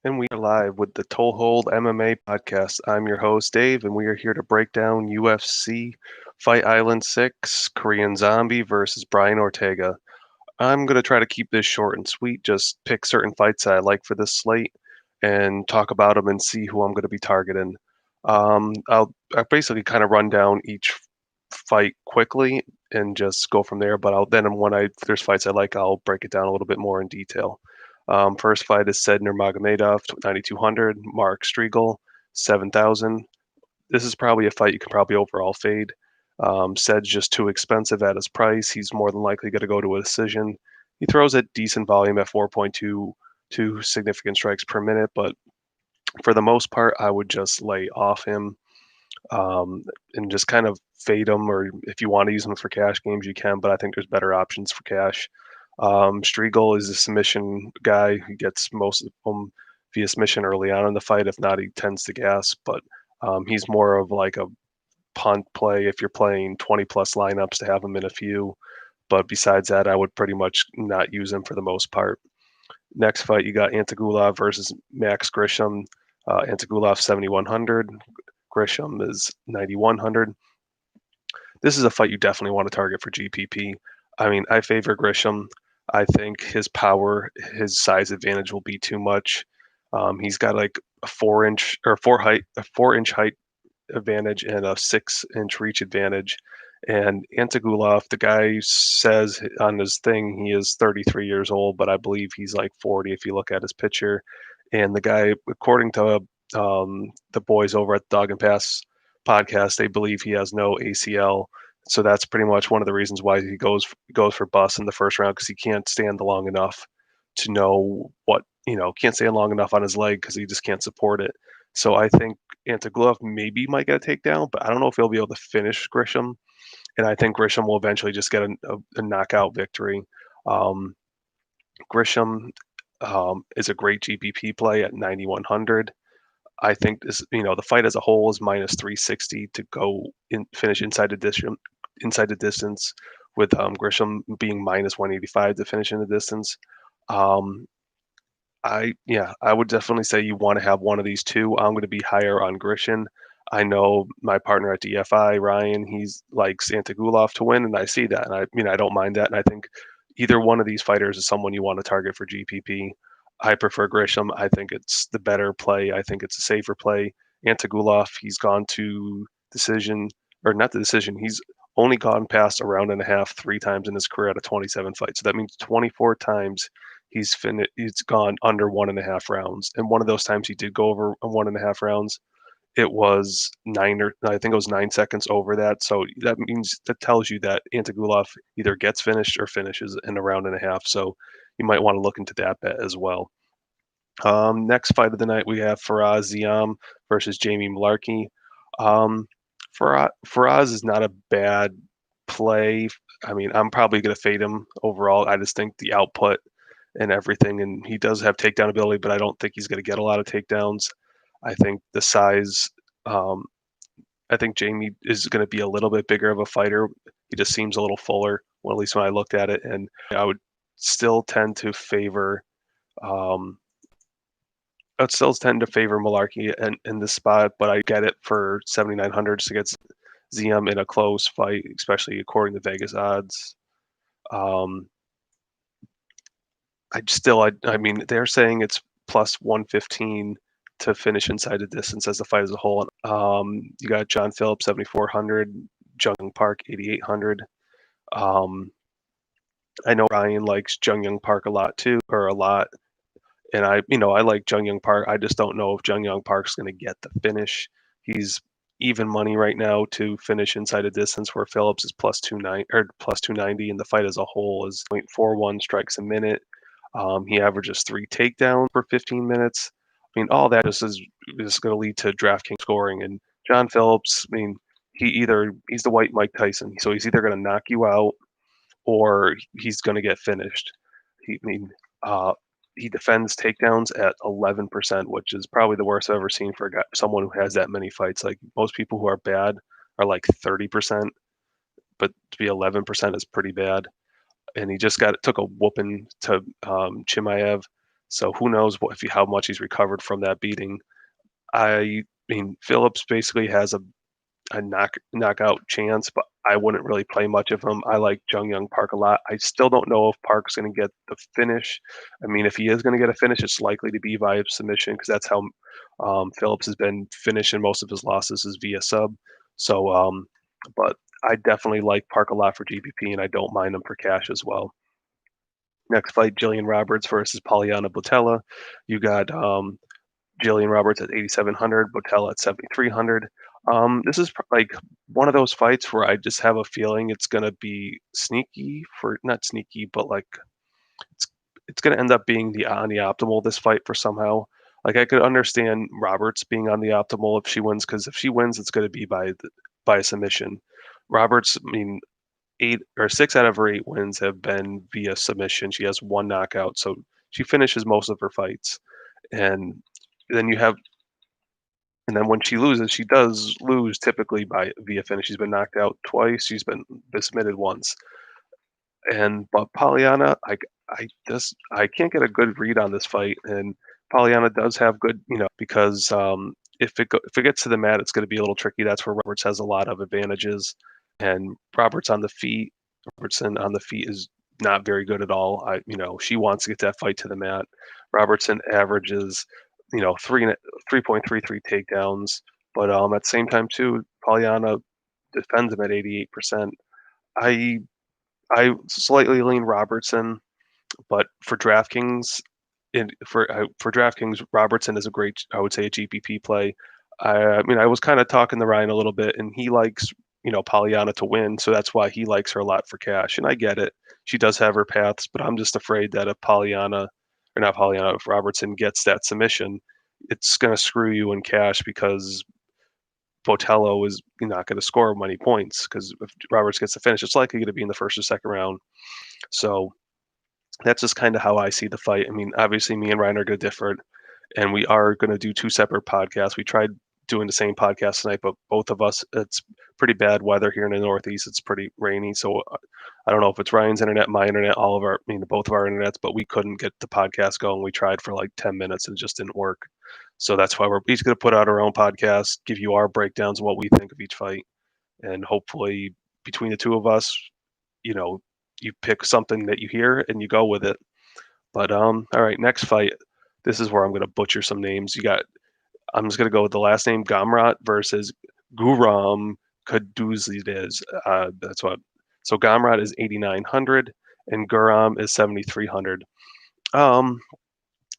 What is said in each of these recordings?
And we are live with the Toehold MMA podcast. I'm your host, Dave, and we are here to break down UFC Fight Island 6 Korean Zombie versus Brian Ortega. I'm going to try to keep this short and sweet, just pick certain fights that I like for this slate and talk about them and see who I'm going to be targeting. I'll basically kind of run down each fight quickly and just go from there, but if there's fights I like, I'll break it down a little bit more in detail. First fight is Sedner Magomedov, 9,200. Mark Striegel, 7,000. This is probably a fight you can probably overall fade. Sed's just too expensive at his price. He's more than likely going to go to a decision. He throws a decent volume at 4.22 significant strikes per minute, but for the most part, I would just lay off him and just kind of fade him. Or if you want to use him for cash games, you can, but I think there's better options for cash. Striegel is a submission guy. He gets most of them via submission early on in the fight. If not, he tends to gas. But he's more of like a punt play if you're playing 20 plus lineups to have him in a few. But besides that, I would pretty much not use him for the most part. Next fight, you got Antigulov versus Max Grisham. Antigulov 7,100. Grisham is 9,100. This is a fight you definitely want to target for GPP. I mean, I favor Grisham. I think his power, his size advantage will be too much. He's got like a 4-inch height advantage and a 6-inch reach advantage. And Antigulov, the guy says on his thing he is 33 years old, but I believe he's like 40 if you look at his picture. And the guy, according to the boys over at the Dog and Pass podcast, they believe he has no ACL. So that's pretty much one of the reasons why he goes for bust in the first round, because he can't stand long enough to know what can't stand long enough on his leg because he just can't support it. So I think Antigulov maybe might get a takedown, but I don't know if he'll be able to finish Grisham. And I think Grisham will eventually just get a knockout victory. Um, Grisham is a great GPP play at 9,100. I think the fight as a whole is minus 360 to go finish inside the distance, with Grisham being minus 185 to finish in the distance. Um, I would definitely say you want to have one of these two. I'm going to be higher on Grisham. I know my partner at DFI, Ryan, he's likes Antigulov to win, and I see that, and I don't mind that, and I think either one of these fighters is someone you want to target for GPP. I prefer Grisham. I think it's the better play. I think it's a safer play. Antigulov, he's gone to decision, or not the decision. He's only gone past a round and a half 3 times in his career out of 27 fights. So that means 24 times he's gone under 1.5 rounds. And one of those times he did go over 1.5 rounds. It was I think it was 9 seconds over that. So that tells you that Antigulov either gets finished or finishes in a round and a half. So you might want to look into that bet as well. Next fight of the night, we have Ferraziom versus Jamie Malarkey. Um, Faraz is not a bad play. I mean, I'm probably going to fade him overall. I just think the output and everything, and he does have takedown ability, but I don't think he's going to get a lot of takedowns. I think the size. Um, I think Jamie is going to be a little bit bigger of a fighter. He just seems a little fuller, well, at least when I looked at it, and I would still tend to favor. Um, I'd still tend to favor Malarkey in this spot, but I get it for 7,900 against Ziam in a close fight, especially according to Vegas odds. Um, I mean, they're saying it's plus 115 to finish inside the distance as the fight as a whole. You got John Phillips 7,400, Jung Park 8,800. Um, I know Ryan likes Jung Young Park a lot too, or a lot. And I like Jung Young Park. I just don't know if Jung Young Park's going to get the finish. He's even money right now to finish inside a distance, where Phillips is plus 290 or plus 290, and the fight as a whole is 0.41 strikes a minute. He averages 3 takedowns per 15 minutes. I mean, all that is going to lead to DraftKings scoring. And John Phillips, I mean, he's the white Mike Tyson, so he's either going to knock you out or he's going to get finished. I mean, uh, he defends takedowns at 11%, which is probably the worst I've ever seen for someone who has that many fights. Like, most people who are bad are like 30%, but to be 11% is pretty bad. And he just took a whooping to Chimaev. So who knows how much he's recovered from that beating. I mean, Phillips basically has a knockout chance, but I wouldn't really play much of him. I like Jung Park a lot. I still don't know if Park's going to get the finish. I mean, if he is going to get a finish, it's likely to be via submission because that's how Phillips has been finishing most of his losses is via sub. So, but I definitely like Park a lot for GPP, and I don't mind him for cash as well. Next fight, Jillian Roberts versus Pauliana Botella. You got Jillian Roberts at 8,700, Botella at 7,300. This is like one of those fights where I just have a feeling it's gonna be sneaky for not sneaky, but like it's it's gonna end up being the optimal this fight for somehow. Like I could understand Roberts being on the optimal if she wins, because if she wins, it's gonna be by a submission. Roberts, I mean, 6 out of her 8 wins have been via submission. She has 1 knockout, so she finishes most of her fights. And then you have and then when she loses, she does lose typically by via finish. She's been knocked out twice. She's been submitted once. But Pollyanna, I can't get a good read on this fight. And Pollyanna does have good, because if it gets to the mat, it's going to be a little tricky. That's where Roberts has a lot of advantages. And Robertson on the feet is not very good at all. She wants to get that fight to the mat. Robertson averages, 3.33 takedowns, but at the same time too, Pollyanna defends him at 88%. I I slightly lean Robertson, but for DraftKings, Robertson is a great, I would say, a GPP play. I mean, I was kind of talking to Ryan a little bit, and he likes, Pollyanna to win, so that's why he likes her a lot for cash. And I get it; she does have her paths, but I'm just afraid that if if Robertson gets that submission, it's going to screw you in cash because Botella is not going to score many points because if Roberts gets the finish, it's likely going to be in the first or second round. So that's just kind of how I see the fight. I mean, obviously, me and Ryan are going to differ, and we are going to do 2 separate podcasts. We tried doing the same podcast tonight, but both of us, it's pretty bad weather here in the Northeast. It's pretty rainy, so I don't know if it's Ryan's internet, my internet, both of our internets, but we couldn't get the podcast going. We tried for like 10 minutes and it just didn't work. So that's why we're each going to put out our own podcast, give you our breakdowns of what we think of each fight, and hopefully between the two of us, you know, you pick something that you hear and you go with it. But all right, next fight. This is where I'm going to butcher some names. I'm just going to go with the last name Gomrat versus Guram Kaduzi. That's what. So Gomrat is 8,900 and Guram is 7,300. Um,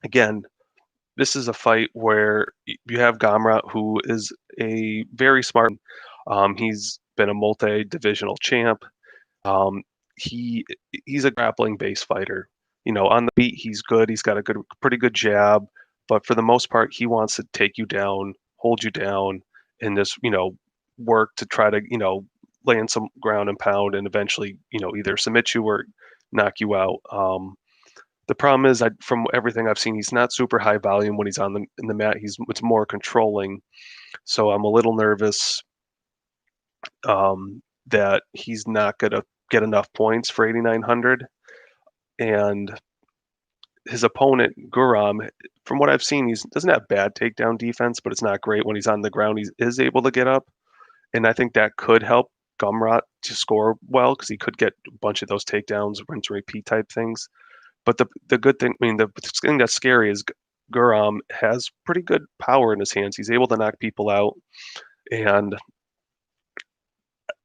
Again, this is a fight where you have Gomrat, who is a very smart. He's been a multi-divisional champ. Um, he he's a grappling based fighter. On the feet he's good. He's got pretty good jab, but for the most part he wants to take you down, hold you down, and just work to try to land some ground and pound, and eventually either submit you or knock you out. The problem is, from everything I've seen, he's not super high volume when he's in the mat. It's more controlling, so I'm a little nervous that he's not gonna get enough points for 8,900. And his opponent Guram, from what I've seen, he doesn't have bad takedown defense, but it's not great when he's on the ground. He is able to get up, and I think that could help Gomrat to score well because he could get a bunch of those takedowns, rinse and repeat type things. But the good thing, I mean, the thing that's scary is Guram has pretty good power in his hands. He's able to knock people out, and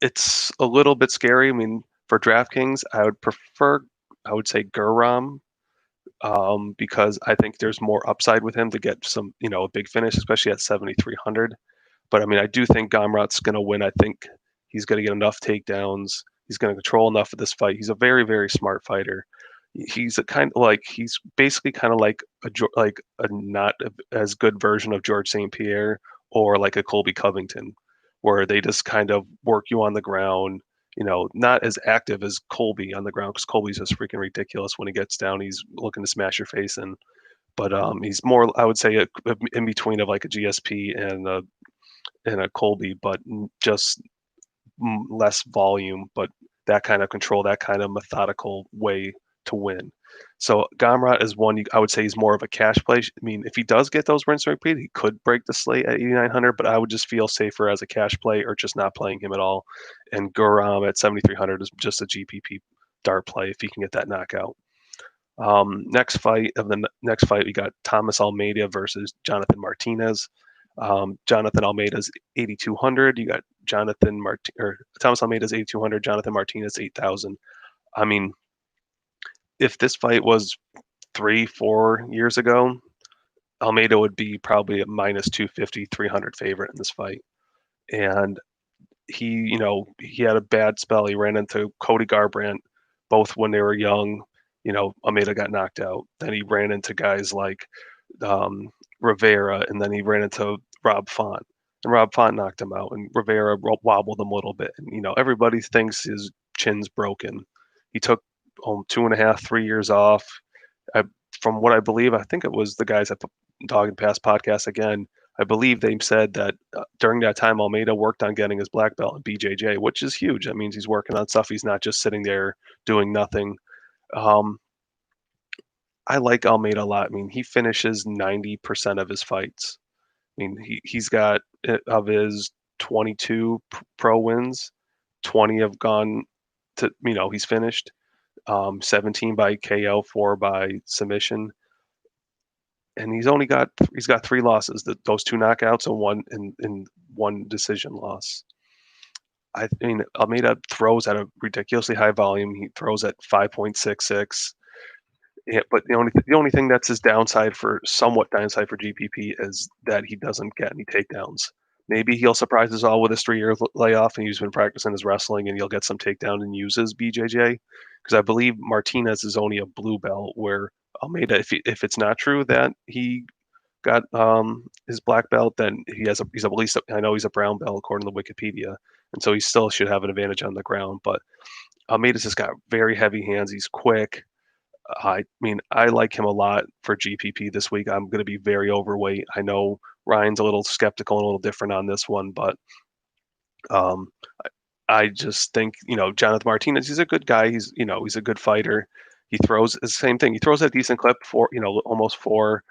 it's a little bit scary. I mean, for DraftKings, I would say Guram, because I think there's more upside with him to get a big finish, especially at 7,300. But I mean, I do think Gomrat's going to win. I think he's going to get enough takedowns. He's going to control enough of this fight. He's a very, very smart fighter. He's basically kind of like a not as good version of George St. Pierre or like a Colby Covington, where they just kind of work you on the ground. Not as active as Colby on the ground because Colby's just freaking ridiculous when he gets down. He's looking to smash your face in. But he's more, I would say, in between of like a GSP and a Colby, but just less volume, but that kind of control, that kind of methodical way to win. So Gomrat is one I would say he's more of a cash play. I mean, if he does get those rinse and repeat, he could break the slate at 8,900, but I would just feel safer as a cash play or just not playing him at all. And Guram at 7,300 is just a GPP dart play if he can get that knockout. Next fight, we got Thomas Almeida versus Jonathan Martinez. Jonathan Almeida's 8,200. You got Thomas Almeida's 8,200. Jonathan Martinez 8,000. I mean, if this fight was 3-4 years ago, Almeida would be probably a minus 250, 300 favorite in this fight. And he had a bad spell. He ran into Cody Garbrandt both when they were young. Almeida got knocked out. Then he ran into guys like Rivera, and then he ran into Rob Font. And Rob Font knocked him out, and Rivera wobbled him a little bit. And, everybody thinks his chin's broken. He took 2.5, 3 years off. From what I believe, I think it was the guys at Dog and Pass podcast again. I believe they said that during that time, Almeida worked on getting his black belt in BJJ, which is huge. That means he's working on stuff. He's not just sitting there doing nothing. I like Almeida a lot. I mean, he finishes 90% of his fights. I mean, he's got, of his 22 pro wins, 20 have gone to, he's finished. 17 by KO, 4 by submission. And he's got 3 losses, those 2 knockouts and one decision loss. I mean, Almeida throws at a ridiculously high volume. He throws at 5.66. Yeah, but the only thing that's his downside for GPP is that he doesn't get any takedowns. Maybe he'll surprise us all with his 3-year layoff, and he's been practicing his wrestling, and he'll get some takedown and use his BJJ. Because I believe Martinez is only a blue belt, where Almeida, if it's not true that he got his black belt, then he's at least I know he's a brown belt according to Wikipedia, and so he still should have an advantage on the ground. But Almeida's just got very heavy hands. He's quick. I mean, I like him a lot for GPP this week. I'm going to be very overweight. I know Ryan's a little skeptical and a little different on this one, but um, I just think, Jonathan Martinez, he's a good guy. He's a good fighter. He throws the same thing. He throws a decent clip for, almost 4.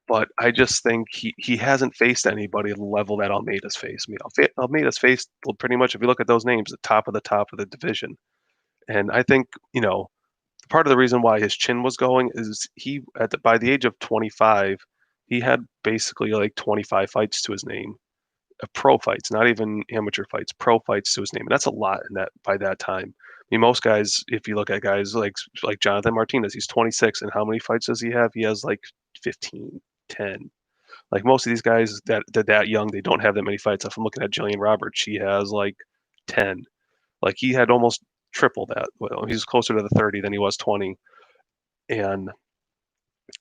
But I just think he hasn't faced anybody at the level that Almeida's faced. I mean, Almeida's faced pretty much, if you look at those names, the top of the division. And I think, part of the reason why his chin was going is by the age of 25, he had basically like 25 fights to his name, pro fights, not even amateur fights, pro fights to his name, and that's a lot in that by that time. I mean, most guys, if you look at guys like Jonathan Martinez, he's 26, and how many fights does he have? He has like 15, 10. Like most of these guys that young, they don't have that many fights. If I'm looking at Jillian Roberts, she has like 10. Like he had almost triple that. Well, he's closer to the 30 than he was 20. And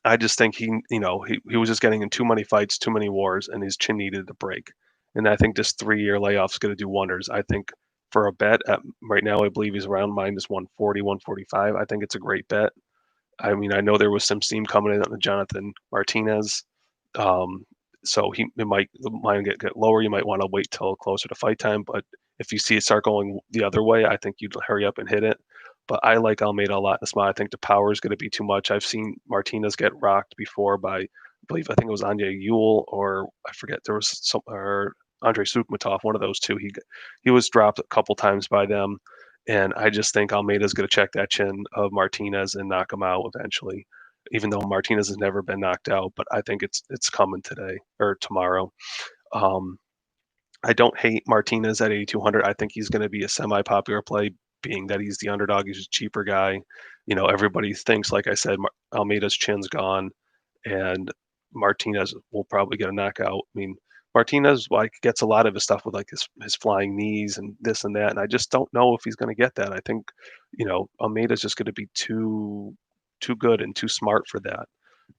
I just think he was just getting in too many fights, too many wars, and his chin needed to break. And I think this 3-year layoff is going to do wonders. I think for a bet right now, I believe he's around minus 140, 145. I think it's a great bet. I mean, I know there was some steam coming in on Jonathan Martinez. So it might get lower. You might want to wait till closer to fight time. But if you see it start going the other way, I think you'd hurry up and hit it. But I like Almeida a lot in this spot. I think the power is going to be too much. I've seen Martinez get rocked before by, I think it was Anya Yule, or I forget, there was some, or Andrei Sukmatov, one of those two. He was dropped a couple times by them. And I just think Almeida's going to check that chin of Martinez and knock him out eventually, even though Martinez has never been knocked out. But I think it's coming today or tomorrow. I don't hate Martinez at 8,200. I think he's going to be a semi-popular play, being that he's the underdog. He's a cheaper guy. Everybody thinks, like I said, Almeida's chin's gone, and Martinez will probably get a knockout. I mean, Martinez gets a lot of his stuff with his flying knees and this and that, and I just don't know if he's going to get that. I think, Almeida's just going to be too good and too smart for that.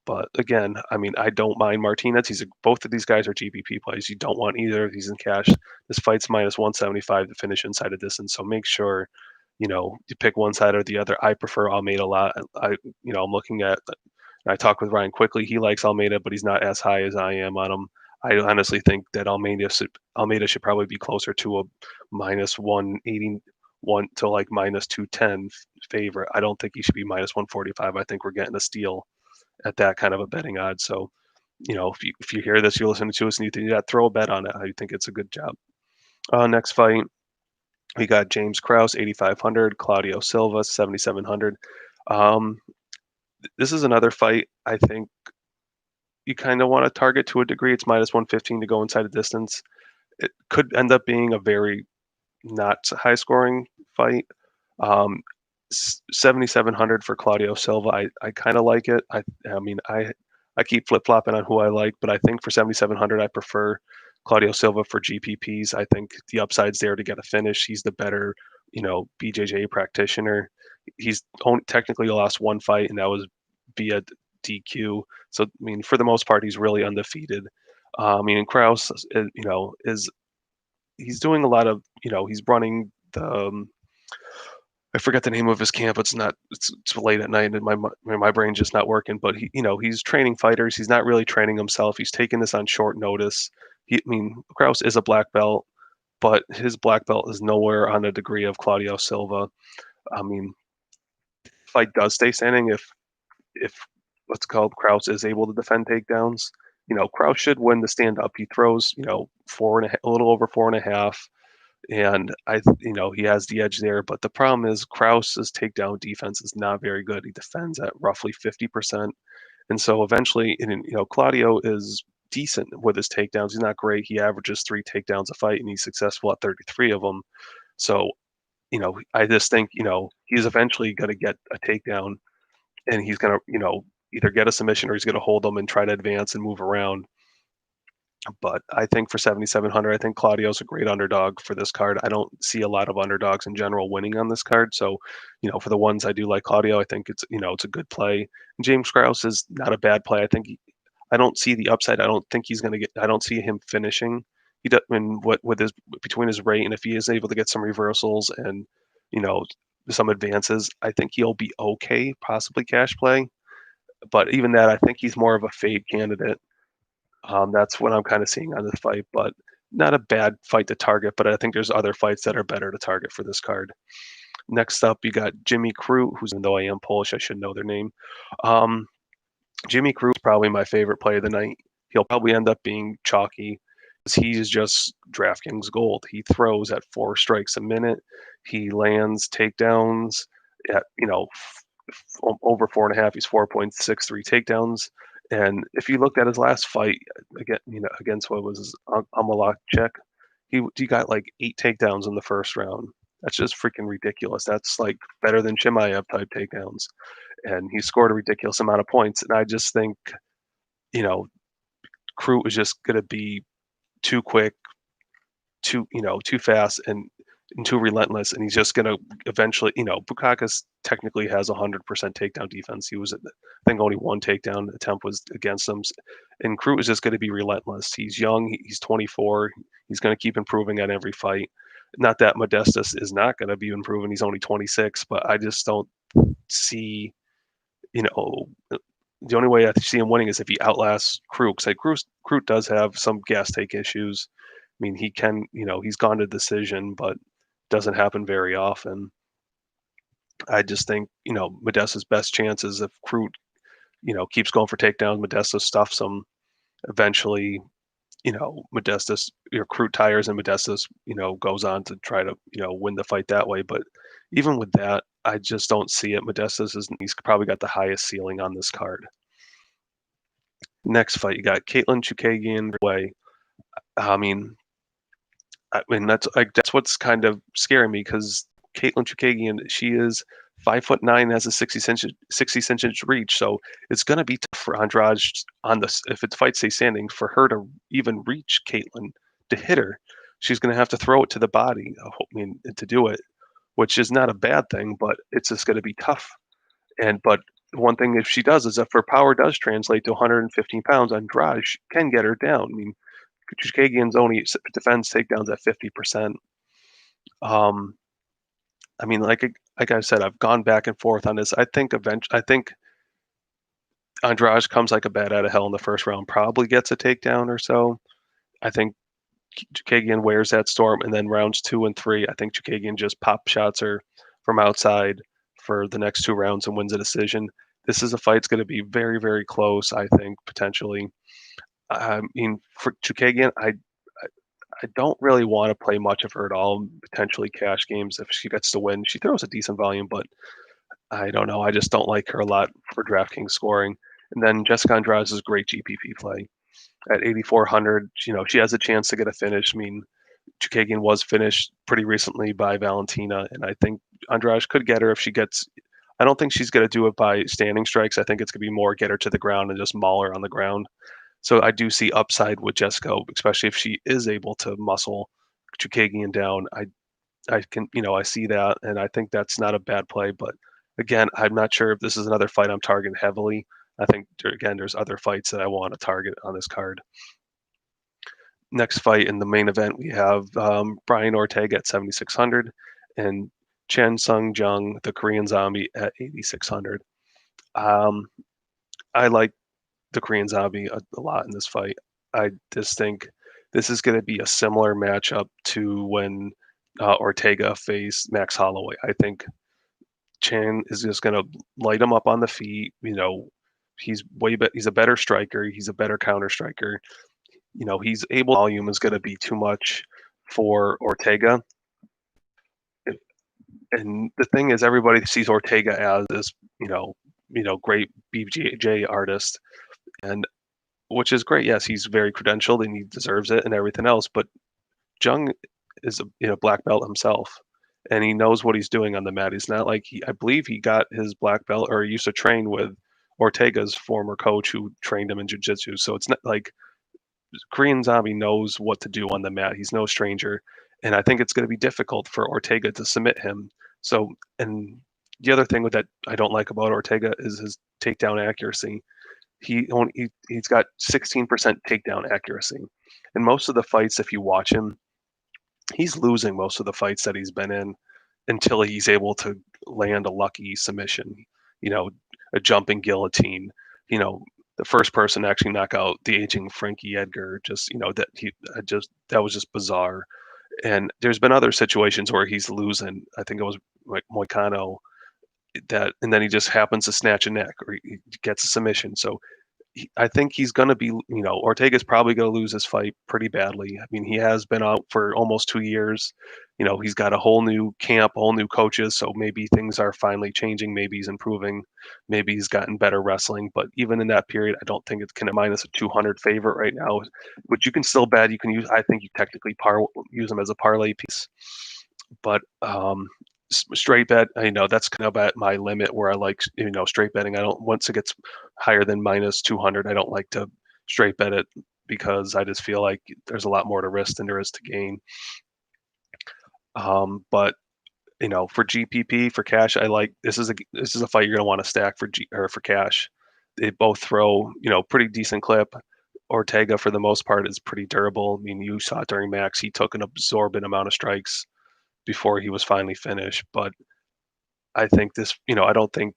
But again, I mean, I don't mind Martinez. Both of these guys are GPP plays. You don't want either of these in cash. This fight's minus 175 to finish inside of distance. So make sure, you pick one side or the other. I prefer Almeida a lot. I'm looking at, I talked with Ryan quickly. He likes Almeida, but he's not as high as I am on him. I honestly think that Almeida should probably be closer to a minus 181 to like minus 210 favorite. I don't think he should be minus 145. I think we're getting a steal at that kind of a betting odds. So, if you hear this, you're listening to us and you think, yeah, throw a bet on it. I think it's a good job. Next fight, we got James Krause, 8,500, Claudio Silva, 7,700. This is another fight I think you kind of want to target to a degree. It's minus 115 to go inside a distance. It could end up being a very not high scoring fight. 7,700 for Claudio Silva. I kind of like it. I mean, I keep flip flopping on who I like, but I think for 7,700, I prefer Claudio Silva for GPPs. I think the upside's there to get a finish. He's the better, BJJ practitioner. He's only technically lost one fight, and that was via DQ. So, I mean, for the most part, he's really undefeated. I mean, and Kraus, is he's doing a lot of, he's running the I forget the name of his camp. It's late at night and my brain's just not working. But he's training fighters. He's not really training himself. He's taking this on short notice. Kraus is a black belt, but his black belt is nowhere on the degree of Claudio Silva. I mean, fight does stay standing if what's called Kraus is able to defend takedowns. Kraus should win the stand up. He throws, a little over 4.5. And he has the edge there. But the problem is Kraus's takedown defense is not very good. He defends at roughly 50%. And so eventually, Claudio is decent with his takedowns. He's not great. He averages 3 takedowns a fight, and he's successful at 33 of them. So, I just think, he's eventually going to get a takedown, and he's going to, either get a submission or he's going to hold them and try to advance and move around. But I think for 7,700, I think Claudio's a great underdog for this card. I don't see a lot of underdogs in general winning on this card. So, for the ones I do like Claudio, I think it's a good play. And James Krause is not a bad play. I don't see the upside. I don't think he's going to I don't see him finishing. He does, with his between his rate, and if he is able to get some reversals and, you know, some advances, I think he'll be okay, possibly cash play. But even that, I think he's more of a fade candidate. That's what I'm kind of seeing on this fight, but not a bad fight to target. But I think there's other fights that are better to target for this card. Next up, you got Jimmy Cruz, who's, even though I am Polish, I should know their name. Jimmy Cruz is probably my favorite play of the night. He'll probably end up being chalky because he's just DraftKings gold. He throws at 4 strikes a minute. He lands takedowns at, over 4.5. He's 4.63 takedowns. And if you looked at his last fight against what was Amalakchek, he got like 8 takedowns in the first round. That's just freaking ridiculous. That's like better than Chimaev type takedowns. And he scored a ridiculous amount of points. And I just think, Crute is just going to be too quick, too fast, and too relentless. And he's just going to eventually, Bukakis technically has 100% takedown defense. He was, I think, only 1 takedown attempt was against him. And Crute is just going to be relentless. He's young. He's 24. He's going to keep improving at every fight. Not that Modestas is not going to be improving. He's only 26, but I just don't see, the only way I see him winning is if he outlasts Crute. Because Crute does have some gas take issues. I mean, he can, he's gone to decision, but doesn't happen very often. I just think, Modesta's best chance is if Crute, keeps going for takedowns, Modesta stuffs him. Eventually, Modestas, Crute tires and Modestas, goes on to try to, win the fight that way. But even with that, I just don't see it. He's probably got the highest ceiling on this card. Next fight, you got Caitlyn Chukagi in way. I mean, that's what's kind of scaring me because Caitlyn Chukagi, she is 5'9", has a 60 centimeter reach, so it's gonna be tough for Andrade if it's fight stays standing for her to even reach Caitlyn to hit her. She's gonna have to throw it to the body. To do it, which is not a bad thing, but it's just gonna be tough. But one thing if she does is if her power does translate to 115 pounds, Andrade can get her down. I mean, Chukagian's only defense takedowns at 50%. Like I said, I've gone back and forth on this. I think Andrade comes like a bat out of hell in the first round, probably gets a takedown or so. I think Chukagian wears that storm, and then rounds 2 and 3, I think Chukagian just pop shots her from outside for the next 2 rounds and wins a decision. This is a fight that's going to be very, very close, I think, potentially. I mean, for Chukagian, I don't really want to play much of her at all. Potentially cash games if she gets to win. She throws a decent volume, but I don't know. I just don't like her a lot for DraftKings scoring. And then Jessica Andrade is a great GPP play at 8,400. She has a chance to get a finish. I mean, Chukagian was finished pretty recently by Valentina, and I think Andrade could get her if she gets. I don't think she's going to do it by standing strikes. I think it's going to be more get her to the ground and just maul her on the ground. So I do see upside with Jessica, especially if she is able to muscle Chukagian down. I can, I see that, and I think that's not a bad play. But again, I'm not sure if this is another fight I'm targeting heavily. I think again, there's other fights that I want to target on this card. Next fight in the main event, we have Brian Ortega at 7,600 and Chen Sung Jung, the Korean Zombie, at 8,600. I like the Korean Zombie a lot in this fight. I just think this is going to be a similar matchup to when Ortega faced Max Holloway. I think Chan is just going to light him up on the feet. He's he's a better striker. He's a better counter striker. He's able. Volume is going to be too much for Ortega. And the thing is, everybody sees Ortega as this, great BJJ artist, and which is great. Yes, he's very credentialed and he deserves it and everything else. But Jung is a black belt himself, and he knows what he's doing on the mat. He's not like I believe he got his black belt or he used to train with Ortega's former coach who trained him in jiu-jitsu. So it's not like Korean Zombie knows what to do on the mat. He's no stranger, and I think it's going to be difficult for Ortega to submit him. So, and the other thing with that I don't like about Ortega is his takedown accuracy. He's got 16% takedown accuracy, and most of the fights, if you watch him, he's losing most of the fights that he's been in until he's able to land a lucky submission, you know, a jumping guillotine, the first person to actually knock out the aging Frankie Edgar. That was just bizarre. And there's been other situations where he's losing. I think it was like Moicano and then he just happens to snatch a neck or he gets a submission. So I think he's going to be, Ortega's probably going to lose this fight pretty badly. I mean, he has been out for almost 2 years. He's got a whole new camp, whole new coaches. So maybe things are finally changing. Maybe he's improving. Maybe he's gotten better wrestling. But even in that period, I don't think it can minus a 200 favorite right now, which you can still bet. You can use, I think you technically use them as a parlay piece. But straight bet, that's kind of at my limit where I like, straight betting. I don't, once it gets higher than minus 200, I don't like to straight bet it because I just feel like there's a lot more to risk than there is to gain. But for GPP, for cash, I like, this is a fight you're going to want to stack for cash. They both throw, pretty decent clip. Ortega, for the most part, is pretty durable. I mean, you saw it during Max, he took an absorbent amount of strikes before he was finally finished. But I think this, I don't think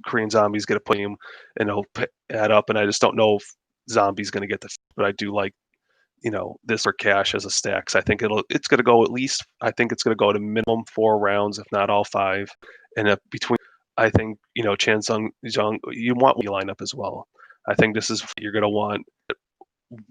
Korean Zombie's going to put him and he'll add up. And I just don't know if Zombie's going to get but I do like, this for cash as a stack. So I think it's going to go at least, I think it's going to go to minimum 4 rounds, if not all 5. And between, I think, Chan Sung Jung, you want your lineup as well. I think this is, you're going to want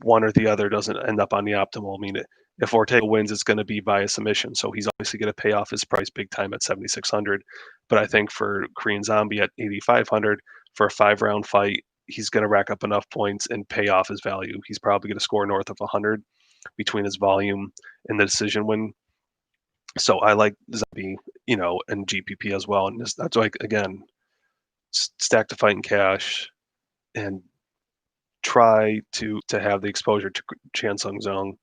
one or the other doesn't end up on the optimal. I mean, if Ortega wins, it's going to be by a submission. So he's obviously going to pay off his price big time at 7,600. But I think for Korean Zombie at 8,500 for a 5-round fight, he's going to rack up enough points and pay off his value. He's probably going to score north of 100 between his volume and the decision win. So I like Zombie, and GPP as well. And that's why, again, stack the fight in cash and try to have the exposure to Chan Sung Jung,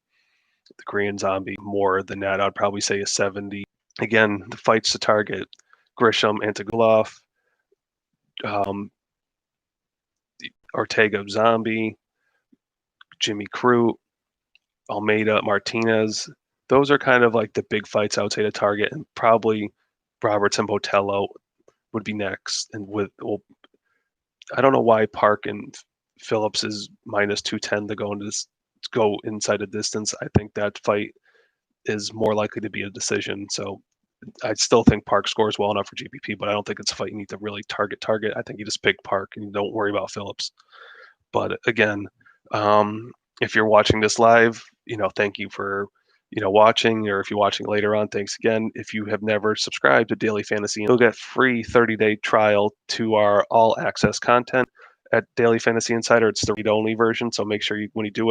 the Korean Zombie, more than that. I'd probably say a 70. Again, the fights to target: Grisham, Antigulov, Ortega, Zombie, Jimmy Cruz, Almeida, Martinez. Those are kind of like the big fights I would say to target, and probably Roberts and Botella would be next. And I don't know why Park and Phillips is minus 210 to go inside a distance. I think that fight is more likely to be a decision. So I still think Park scores well enough for GPP, but I don't think it's a fight you need to really target. I think you just pick Park and you don't worry about Phillips. But again, if you're watching this live, thank you for watching, or if you're watching later on, thanks again. If you have never subscribed to Daily Fantasy, you'll get free 30-day trial to our all access content at Daily Fantasy Insider. It's the read only version, so make sure when you do